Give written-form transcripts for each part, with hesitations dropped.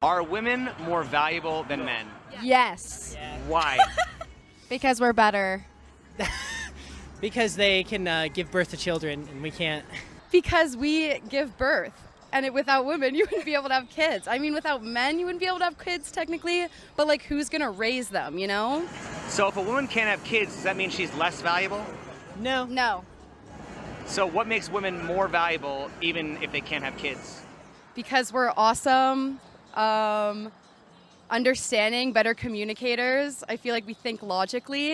Are women more valuable than men? Yes. Why? Because we're better. Because they can give birth to children and we can't. Because we give birth. And without women, you wouldn't be able to have kids. I mean, without men, you wouldn't be able to have kids technically. But like, who's going to raise them, you know? So if a woman can't have kids, does that mean she's less valuable? No. No. So what makes women more valuable even if they can't have kids? Because we're awesome, understanding, better communicators. I feel like we think logically,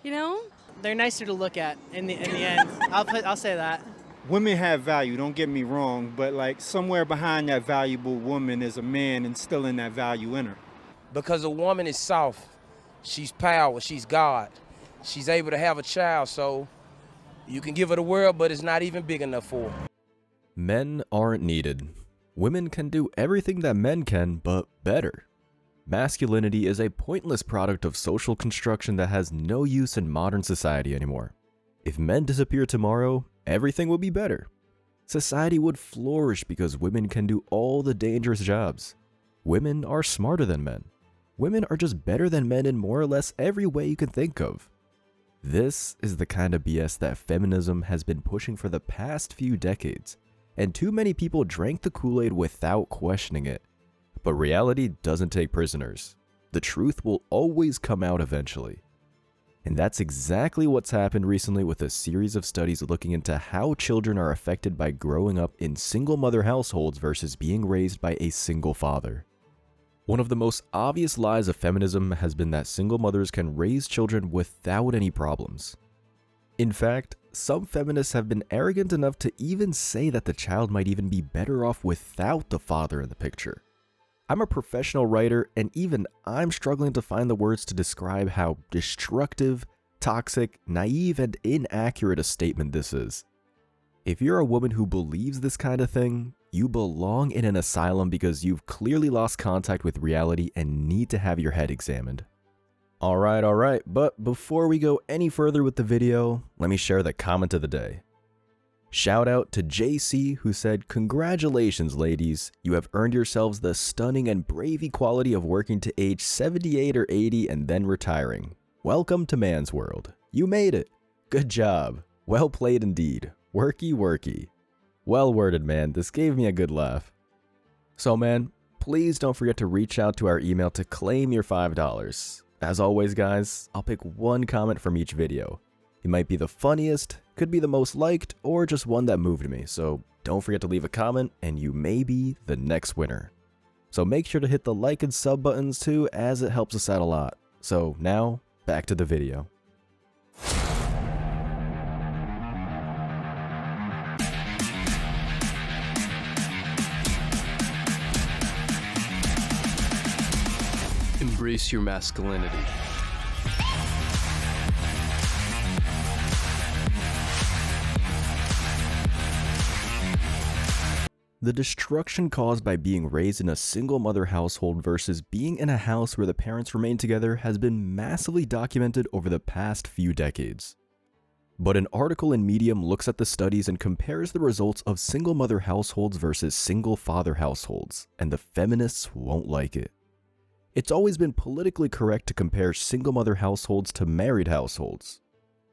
you know? They're nicer to look at in the end. I'll say that. Women have value, don't get me wrong, but like somewhere behind that valuable woman is a man instilling that value in her. Because a woman is soft. She's power, she's God. She's able to have a child, so you can give her the world, but it's not even big enough for her. Men aren't needed. Women can do everything that men can, but better. Masculinity is a pointless product of social construction that has no use in modern society anymore. If men disappear tomorrow, everything would be better. Society would flourish because women can do all the dangerous jobs. Women are smarter than men. Women are just better than men in more or less every way you can think of. This is the kind of BS that feminism has been pushing for the past few decades, and too many people drank the Kool-Aid without questioning it. But reality doesn't take prisoners. The truth will always come out eventually. And that's exactly what's happened recently with a series of studies looking into how children are affected by growing up in single mother households versus being raised by a single father. One of the most obvious lies of feminism has been that single mothers can raise children without any problems. In fact, some feminists have been arrogant enough to even say that the child might even be better off without the father in the picture. I'm a professional writer, and even I'm struggling to find the words to describe how destructive, toxic, naive, and inaccurate a statement this is. If you're a woman who believes this kind of thing, you belong in an asylum because you've clearly lost contact with reality and need to have your head examined. Alright, but before we go any further with the video, let me share the comment of the day. Shout out to JC, who said, "Congratulations ladies, you have earned yourselves the stunning and brave equality of working to age 78 or 80 and then retiring. Welcome to man's world. You made it. Good job. Well played indeed. Worky worky." Well worded, man. This gave me a good laugh. So man, please don't forget to reach out to our email to claim your $5. As always guys, I'll pick one comment from each video. It might be the funniest, could be the most liked, or just one that moved me, so don't forget to leave a comment and you may be the next winner. So make sure to hit the like and sub buttons too, as it helps us out a lot. So now, back to the video. Embrace your masculinity. The destruction caused by being raised in a single mother household versus being in a house where the parents remain together has been massively documented over the past few decades. But an article in Medium looks at the studies and compares the results of single mother households versus single father households, and the feminists won't like it. It's always been politically correct to compare single mother households to married households.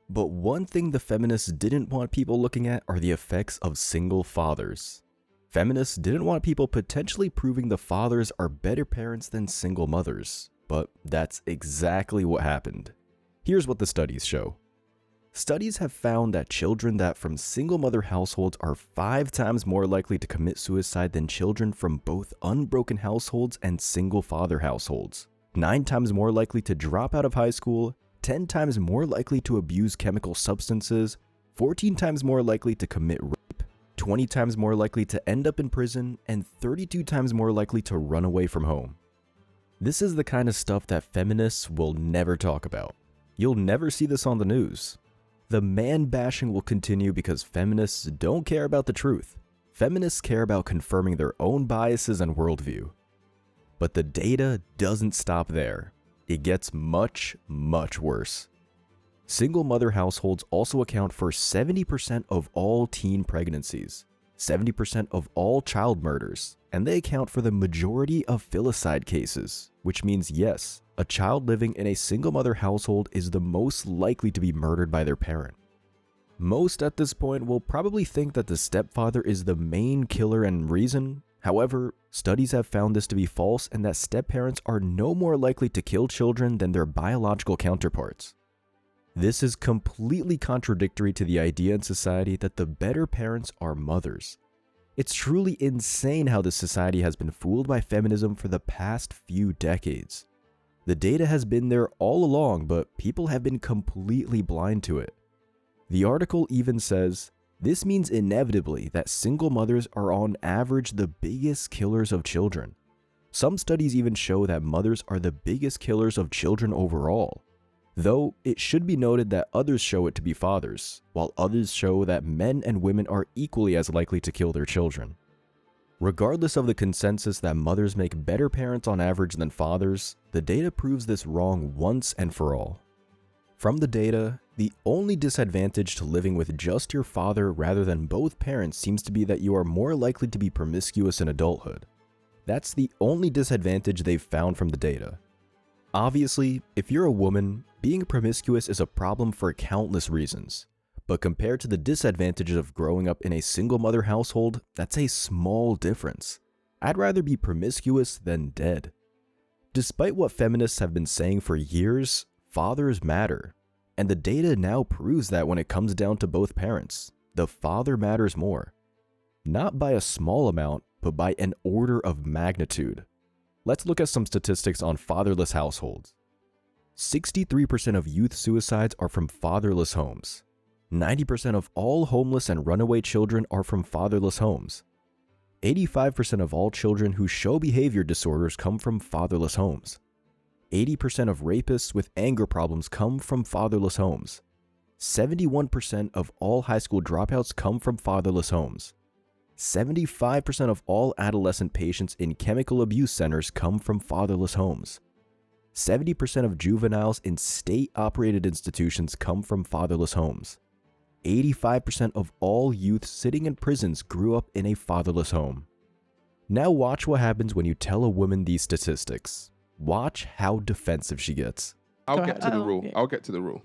But one thing the feminists didn't want people looking at are the effects of single fathers. Feminists didn't want people potentially proving the fathers are better parents than single mothers, but that's exactly what happened. Here's what the studies show. Studies have found that children that from single mother households are 5 times more likely to commit suicide than children from both unbroken households and single father households, 9 times more likely to drop out of high school, 10 times more likely to abuse chemical substances, 14 times more likely to commit rape, 20 times more likely to end up in prison, and 32 times more likely to run away from home. This is the kind of stuff that feminists will never talk about. You'll never see this on the news. The man bashing will continue because feminists don't care about the truth. Feminists care about confirming their own biases and worldview. But the data doesn't stop there. It gets much, much worse. Single mother households also account for 70% of all teen pregnancies. 70% of all child murders, and they account for the majority of filicide cases, which means yes, a child living in a single mother household is the most likely to be murdered by their parent. Most at this point will probably think that the stepfather is the main killer and reason. However, studies have found this to be false and that stepparents are no more likely to kill children than their biological counterparts. This is completely contradictory to the idea in society that the better parents are mothers. It's truly insane how this society has been fooled by feminism for the past few decades. The data has been there all along, but people have been completely blind to it. The article even says, this means inevitably that single mothers are on average the biggest killers of children. Some studies even show that mothers are the biggest killers of children overall. Though it should be noted that others show it to be fathers, while others show that men and women are equally as likely to kill their children. Regardless of the consensus that mothers make better parents on average than fathers, the data proves this wrong once and for all. From the data, the only disadvantage to living with just your father rather than both parents seems to be that you are more likely to be promiscuous in adulthood. That's the only disadvantage they've found from the data. Obviously, if you're a woman, being promiscuous is a problem for countless reasons, but compared to the disadvantages of growing up in a single mother household, that's a small difference. I'd rather be promiscuous than dead. Despite what feminists have been saying for years, fathers matter, and the data now proves that when it comes down to both parents, the father matters more. Not by a small amount, but by an order of magnitude. Let's look at some statistics on fatherless households. 63% of youth suicides are from fatherless homes. 90% of all homeless and runaway children are from fatherless homes. 85% of all children who show behavior disorders come from fatherless homes. 80% of rapists with anger problems come from fatherless homes. 71% of all high school dropouts come from fatherless homes. 75% of all adolescent patients in chemical abuse centers come from fatherless homes. 70% of juveniles in state-operated institutions come from fatherless homes. 85% of all youth sitting in prisons grew up in a fatherless home. Now watch what happens when you tell a woman these statistics. Watch how defensive she gets. I'll get to the rule. Yeah. I'll get to the rule.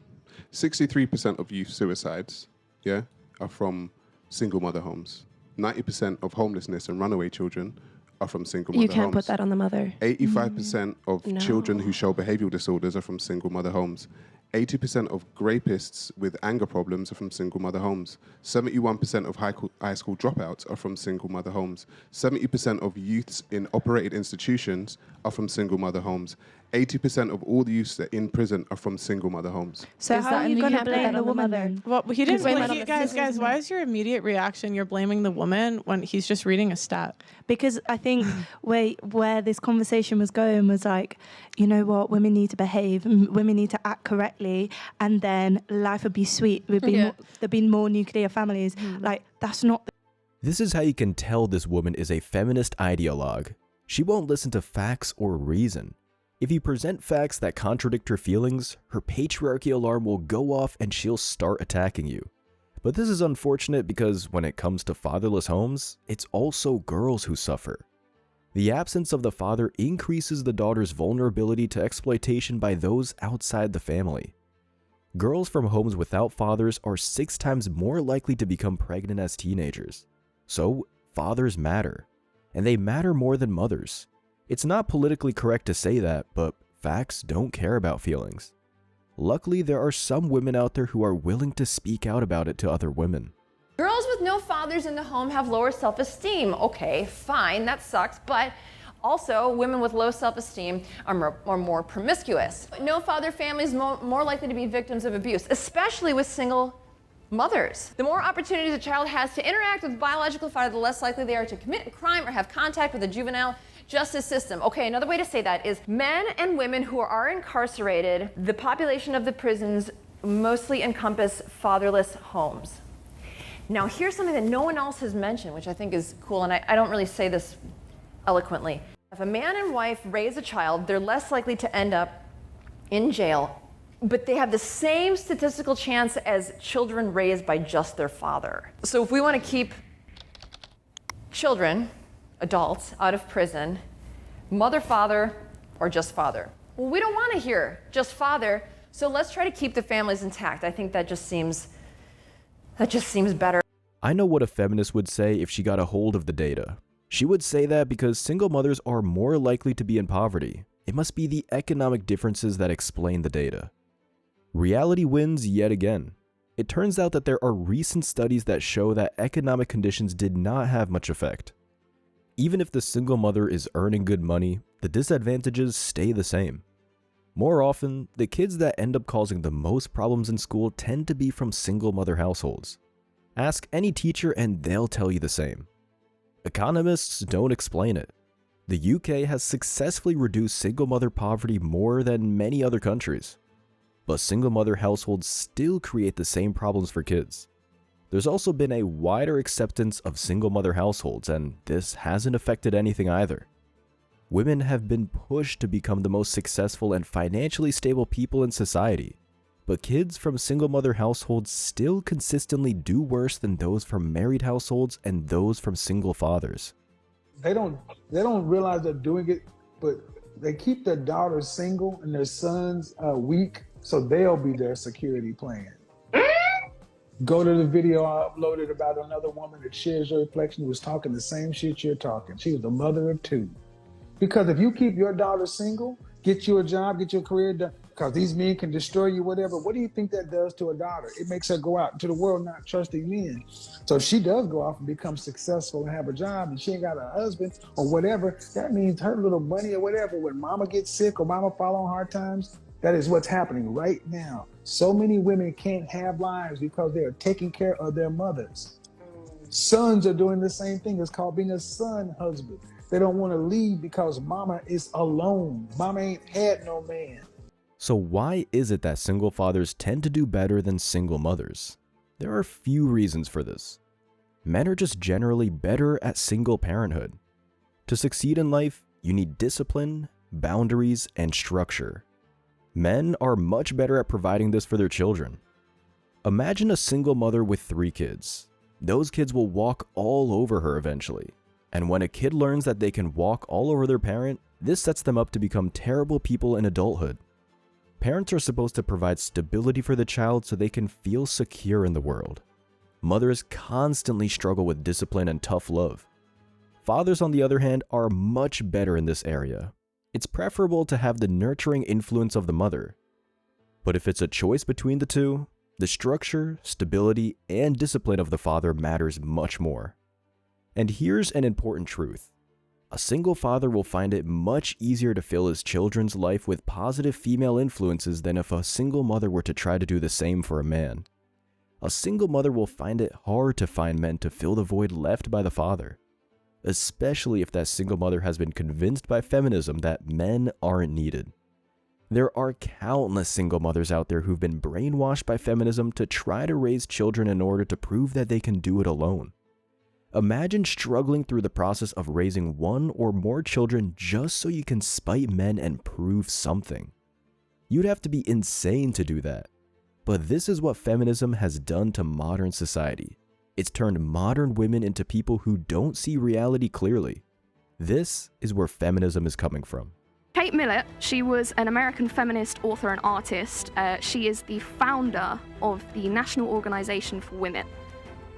63% of youth suicides, are from single mother homes. 90% of homelessness and runaway children are from single mother homes. You can't put that on the mother. 85% of children who show behavioral disorders are from single mother homes. 80% of rapists with anger problems are from single mother homes. 71% of high school dropouts are from single mother homes. 70% of youths in operated institutions are from single mother homes. 80% of all the youths that are in prison are from single mother homes. So how are you going to blame the woman then? Well, he didn't blame guys, why is your immediate reaction you're blaming the woman when he's just reading a stat? Because I think where this conversation was going was like, you know what, women need to behave, women need to act correctly, and then life would be sweet. There'd be more nuclear families. Like, that's not... This is how you can tell this woman is a feminist ideologue. She won't listen to facts or reason. If you present facts that contradict her feelings, her patriarchy alarm will go off and she'll start attacking you. But this is unfortunate because when it comes to fatherless homes, it's also girls who suffer. The absence of the father increases the daughter's vulnerability to exploitation by those outside the family. Girls from homes without fathers are 6 times more likely to become pregnant as teenagers. So, fathers matter. And they matter more than mothers. It's not politically correct to say that, but facts don't care about feelings. Luckily, there are some women out there who are willing to speak out about it to other women. Girls with no fathers in the home have lower self-esteem. Okay, fine, that sucks, but also women with low self-esteem are more promiscuous. No father families more likely to be victims of abuse, especially with single mothers. The more opportunities a child has to interact with biological father, the less likely they are to commit a crime or have contact with the juvenile justice system. Okay, another way to say that is men and women who are incarcerated, the population of the prisons mostly encompass fatherless homes. Now here's something that no one else has mentioned, which I think is cool, and I don't really say this eloquently. If a man and wife raise a child, they're less likely to end up in jail, but they have the same statistical chance as children raised by just their father. So if we want to keep children, adults, out of prison, mother, father, or just father. Well, we don't want to hear just father, so let's try to keep the families intact. I think that just seems better. I know what a feminist would say if she got a hold of the data. She would say that because single mothers are more likely to be in poverty, it must be the economic differences that explain the data. Reality wins yet again. It turns out that there are recent studies that show that economic conditions did not have much effect. Even if the single mother is earning good money, the disadvantages stay the same. More often, the kids that end up causing the most problems in school tend to be from single mother households. Ask any teacher and they'll tell you the same. Economists don't explain it. The UK has successfully reduced single mother poverty more than many other countries. But single mother households still create the same problems for kids. There's also been a wider acceptance of single mother households, and this hasn't affected anything either. Women have been pushed to become the most successful and financially stable people in society, but kids from single mother households still consistently do worse than those from married households and those from single fathers. They don't realize they're doing it, but they keep their daughters single and their sons weak, so they'll be their security plan. Go to the video I uploaded about another woman that shares your reflection who was talking the same shit you're talking. She was the mother of two. Because if you keep your daughter single, get you a job, get your career done, because these men can destroy you, whatever, what do you think that does to a daughter? It makes her go out into the world not trusting men. So if she does go off and become successful and have a job and she ain't got a husband or whatever, that means her little money or whatever, when mama gets sick or mama fall on hard times, that is what's happening right now. So many women can't have lives because they are taking care of their mothers. Sons are doing the same thing. It's called being a son husband. They don't want to leave because mama is alone. Mama ain't had no man. So why is it that single fathers tend to do better than single mothers? There are a few reasons for this. Men are just generally better at single parenthood. To succeed in life, you need discipline, boundaries, and structure. Men are much better at providing this for their children. Imagine a single mother with 3 kids. Those kids will walk all over her eventually. And when a kid learns that they can walk all over their parent, this sets them up to become terrible people in adulthood. Parents are supposed to provide stability for the child so they can feel secure in the world. Mothers constantly struggle with discipline and tough love. Fathers, on the other hand, are much better in this area. It's preferable to have the nurturing influence of the mother. But if it's a choice between the two, the structure, stability, and discipline of the father matters much more. And here's an important truth. A single father will find it much easier to fill his children's life with positive female influences than if a single mother were to try to do the same for a man. A single mother will find it hard to find men to fill the void left by the father, especially if that single mother has been convinced by feminism that men aren't needed. There are countless single mothers out there who've been brainwashed by feminism to try to raise children in order to prove that they can do it alone. Imagine struggling through the process of raising 1 or more children just so you can spite men and prove something. You'd have to be insane to do that. But this is what feminism has done to modern society. It's turned modern women into people who don't see reality clearly. This is where feminism is coming from. Kate Millett, she was an American feminist, author, and artist. She is the founder of the National Organization for Women.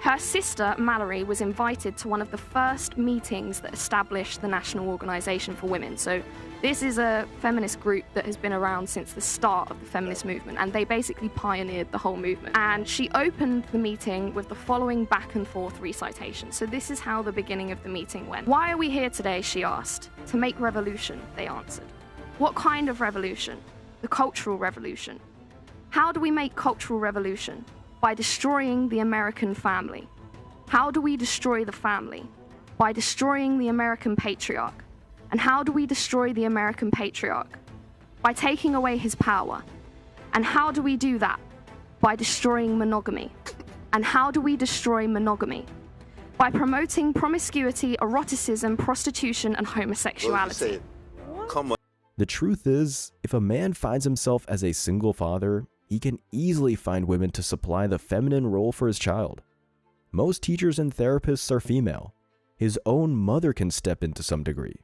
Her sister, Mallory, was invited to one of the first meetings that established the National Organization for Women. So this is a feminist group that has been around since the start of the feminist movement, and they basically pioneered the whole movement. And she opened the meeting with the following back and forth recitation. So this is how the beginning of the meeting went. "Why are we here today?" she asked. "To make revolution," they answered. "What kind of revolution?" "The cultural revolution." "How do we make cultural revolution?" "By destroying the American family." "How do we destroy the family?" "By destroying the American patriarch." "And how do we destroy the American patriarch?" "By taking away his power." "And how do we do that?" "By destroying monogamy." "And how do we destroy monogamy?" "By promoting promiscuity, eroticism, prostitution, and homosexuality." Come on. The truth is, if a man finds himself as a single father, he can easily find women to supply the feminine role for his child. Most teachers and therapists are female. His own mother can step in to some degree.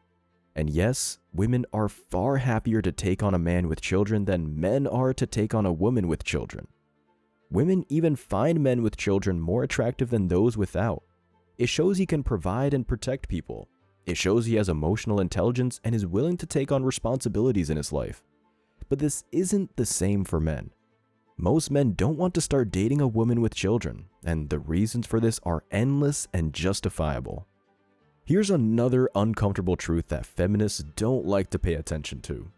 And yes, women are far happier to take on a man with children than men are to take on a woman with children. Women even find men with children more attractive than those without. It shows he can provide and protect people. It shows he has emotional intelligence and is willing to take on responsibilities in his life. But this isn't the same for men. Most men don't want to start dating a woman with children, and the reasons for this are endless and justifiable. Here's another uncomfortable truth that feminists don't like to pay attention to.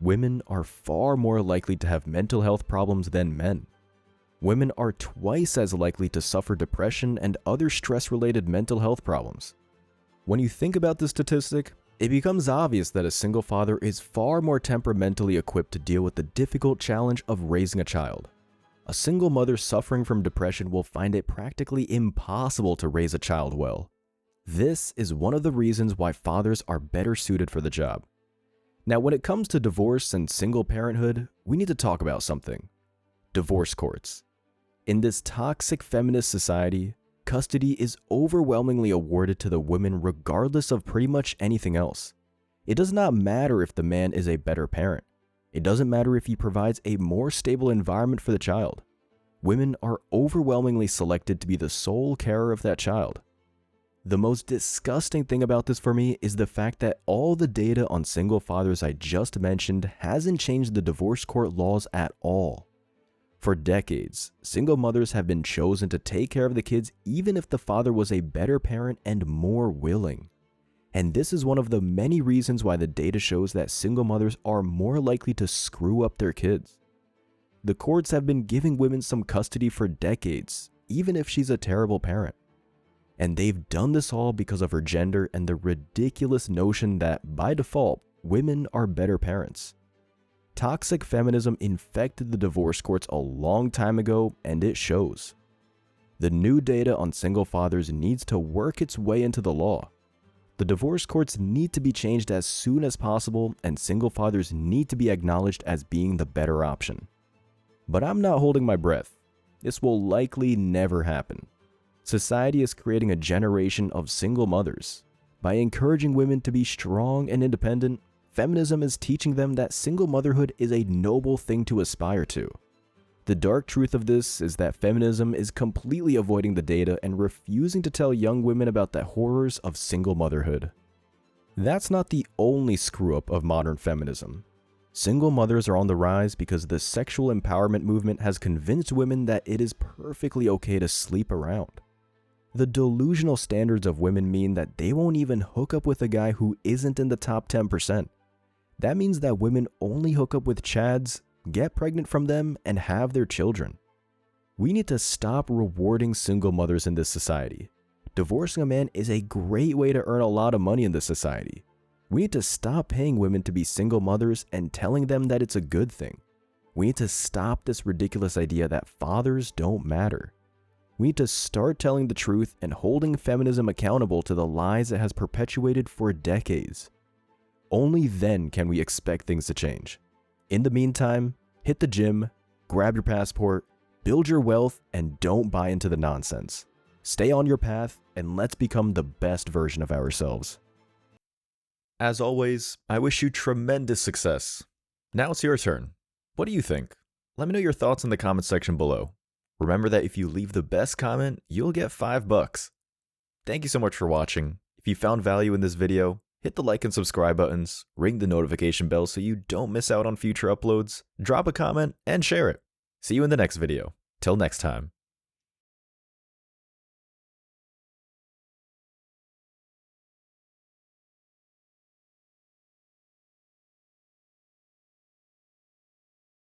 Women are far more likely to have mental health problems than men. Women are twice as likely to suffer depression and other stress-related mental health problems. When you think about this statistic, it becomes obvious that a single father is far more temperamentally equipped to deal with the difficult challenge of raising a child. A single mother suffering from depression will find it practically impossible to raise a child well. This is one of the reasons why fathers are better suited for the job. Now, when it comes to divorce and single parenthood, we need to talk about something: divorce courts. In this toxic feminist society, custody is overwhelmingly awarded to the women regardless of pretty much anything else. It does not matter if the man is a better parent. It doesn't matter if he provides a more stable environment for the child. Women are overwhelmingly selected to be the sole carer of that child. The most disgusting thing about this for me is the fact that all the data on single fathers I just mentioned hasn't changed the divorce court laws at all. For decades, single mothers have been chosen to take care of the kids even if the father was a better parent and more willing. And this is one of the many reasons why the data shows that single mothers are more likely to screw up their kids. The courts have been giving women some custody for decades, even if she's a terrible parent. And they've done this all because of her gender and the ridiculous notion that, by default, women are better parents. Toxic feminism infected the divorce courts a long time ago, and it shows. The new data on single fathers needs to work its way into the law. The divorce courts need to be changed as soon as possible, and single fathers need to be acknowledged as being the better option. But I'm not holding my breath. This will likely never happen. Society is creating a generation of single mothers. By encouraging women to be strong and independent, feminism is teaching them that single motherhood is a noble thing to aspire to. The dark truth of this is that feminism is completely avoiding the data and refusing to tell young women about the horrors of single motherhood. That's not the only screw-up of modern feminism. Single mothers are on the rise because the sexual empowerment movement has convinced women that it is perfectly okay to sleep around. The delusional standards of women mean that they won't even hook up with a guy who isn't in the top 10%. That means that women only hook up with chads, get pregnant from them, and have their children. We need to stop rewarding single mothers in this society. Divorcing a man is a great way to earn a lot of money in this society. We need to stop paying women to be single mothers and telling them that it's a good thing. We need to stop this ridiculous idea that fathers don't matter. We need to start telling the truth and holding feminism accountable to the lies it has perpetuated for decades. Only then can we expect things to change. In the meantime, hit the gym, grab your passport, build your wealth, and don't buy into the nonsense. Stay on your path, and let's become the best version of ourselves. As always, I wish you tremendous success. Now it's your turn. What do you think? Let me know your thoughts in the comment section below. Remember that if you leave the best comment, you'll get $5. Thank you so much for watching. If you found value in this video, hit the like and subscribe buttons, ring the notification bell so you don't miss out on future uploads, drop a comment, and share it. See you in the next video. Till next time.